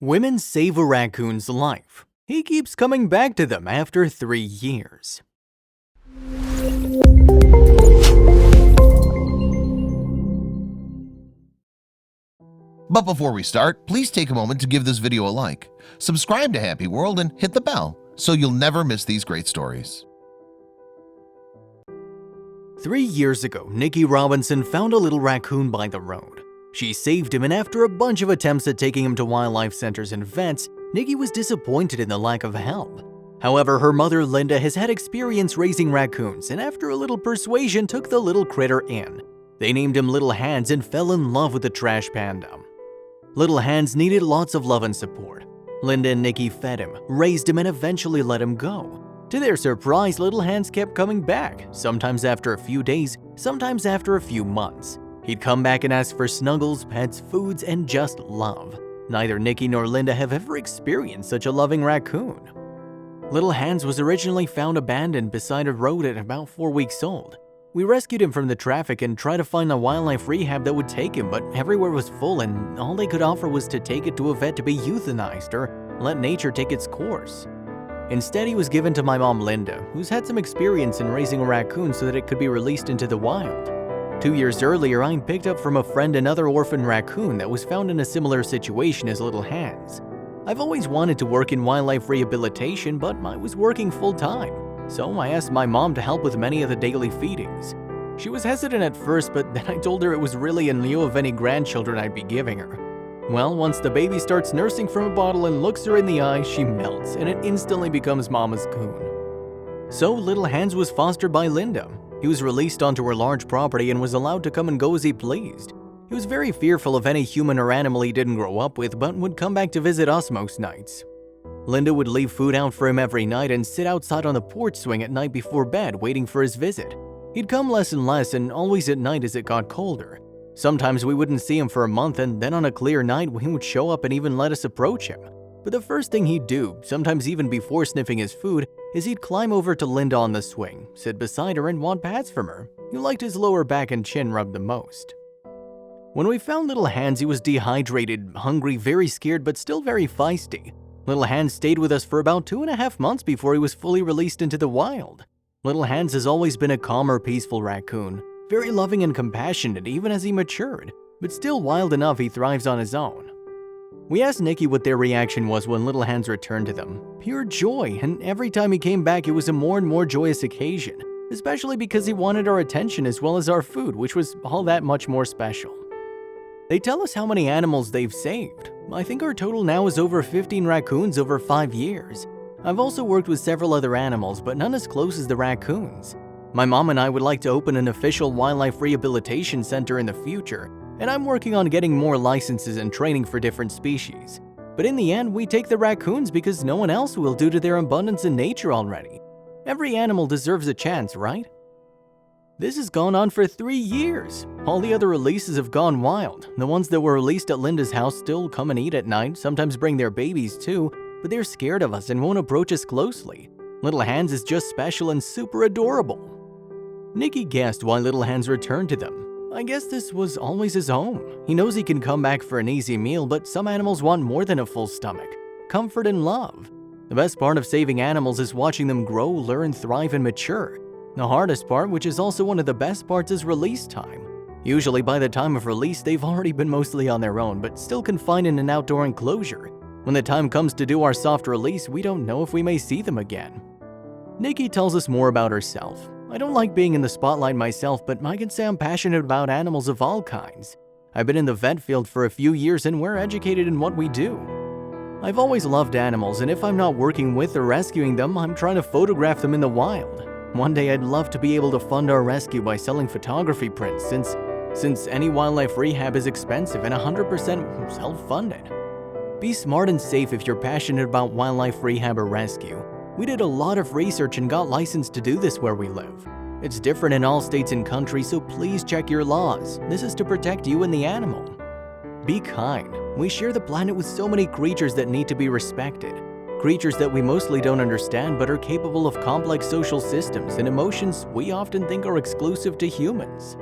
Women save a raccoon's life. He keeps coming back to them after 3 years. But before we start, please take a moment to give this video a like, subscribe to HappyWorld, and hit the bell so you'll never miss these great stories. 3 years ago, Nikki Robinson found a little raccoon by the road. She saved him, and after a bunch of attempts at taking him to wildlife centers and vets, Nikki was disappointed in the lack of help. However, her mother Linda has had experience raising raccoons, and after a little persuasion took the little critter in. They named him Little Hands and fell in love with the trash panda. Little Hands needed lots of love and support. Linda and Nikki fed him, raised him, and eventually let him go. To their surprise, Little Hands kept coming back, sometimes after a few days, sometimes after a few months. He'd come back and ask for snuggles, pets, foods, and just love. Neither Nikki nor Linda have ever experienced such a loving raccoon. Little Hands was originally found abandoned beside a road at about 4 weeks old. We rescued him from the traffic and tried to find a wildlife rehab that would take him, but everywhere was full and all they could offer was to take it to a vet to be euthanized or let nature take its course. Instead, he was given to my mom Linda, who's had some experience in raising a raccoon so that it could be released into the wild. 2 years earlier, I picked up from a friend another orphan raccoon that was found in a similar situation as Little Hands. I've always wanted to work in wildlife rehabilitation, but I was working full-time. So I asked my mom to help with many of the daily feedings. She was hesitant at first, but then I told her it was really in lieu of any grandchildren I'd be giving her. Well, once the baby starts nursing from a bottle and looks her in the eye, she melts, and it instantly becomes Mama's coon. So Little Hands was fostered by Linda. He was released onto her large property and was allowed to come and go as he pleased. He was very fearful of any human or animal he didn't grow up with, but would come back to visit us most nights. Linda would leave food out for him every night and sit outside on the porch swing at night before bed waiting for his visit. He'd come less and less, and always at night as it got colder. Sometimes we wouldn't see him for a month, and then on a clear night he would show up and even let us approach him. But the first thing he'd do, sometimes even before sniffing his food, is he'd climb over to Linda on the swing, sit beside her, and want pats from her. He liked his lower back and chin rubbed the most. When we found Little Hands, he was dehydrated, hungry, very scared, but still very feisty. Little Hands stayed with us for about 2.5 months before he was fully released into the wild. Little Hands has always been a calmer, peaceful raccoon, very loving and compassionate even as he matured, but still wild enough he thrives on his own. We asked Nikki what their reaction was when Little Hands returned to them. Pure joy, and every time he came back it was a more and more joyous occasion, especially because he wanted our attention as well as our food, which was all that much more special. They tell us how many animals they've saved. I think our total now is over 15 raccoons over 5 years. I've also worked with several other animals, but none as close as the raccoons. My mom and I would like to open an official wildlife rehabilitation center in the future, and I'm working on getting more licenses and training for different species. But in the end, we take the raccoons because no one else will due to their abundance in nature already. Every animal deserves a chance, right? This has gone on for 3 years. All the other releases have gone wild. The ones that were released at Linda's house still come and eat at night, sometimes bring their babies too, but they're scared of us and won't approach us closely. Little Hands is just special and super adorable. Nikki guessed why Little Hands returned to them. I guess this was always his home. He knows he can come back for an easy meal, but some animals want more than a full stomach. Comfort and love. The best part of saving animals is watching them grow, learn, thrive, and mature. The hardest part, which is also one of the best parts, is release time. Usually by the time of release, they've already been mostly on their own, but still confined in an outdoor enclosure. When the time comes to do our soft release, we don't know if we may see them again. Nikki tells us more about herself. I don't like being in the spotlight myself, but I can say I'm passionate about animals of all kinds. I've been in the vet field for a few years and we're educated in what we do. I've always loved animals, and if I'm not working with or rescuing them, I'm trying to photograph them in the wild. One day I'd love to be able to fund our rescue by selling photography prints since any wildlife rehab is expensive and 100% self-funded. Be smart and safe if you're passionate about wildlife rehab or rescue. We did a lot of research and got licensed to do this where we live. It's different in all states and countries, so please check your laws. This is to protect you and the animal. Be kind. We share the planet with so many creatures that need to be respected. Creatures that we mostly don't understand but are capable of complex social systems and emotions we often think are exclusive to humans.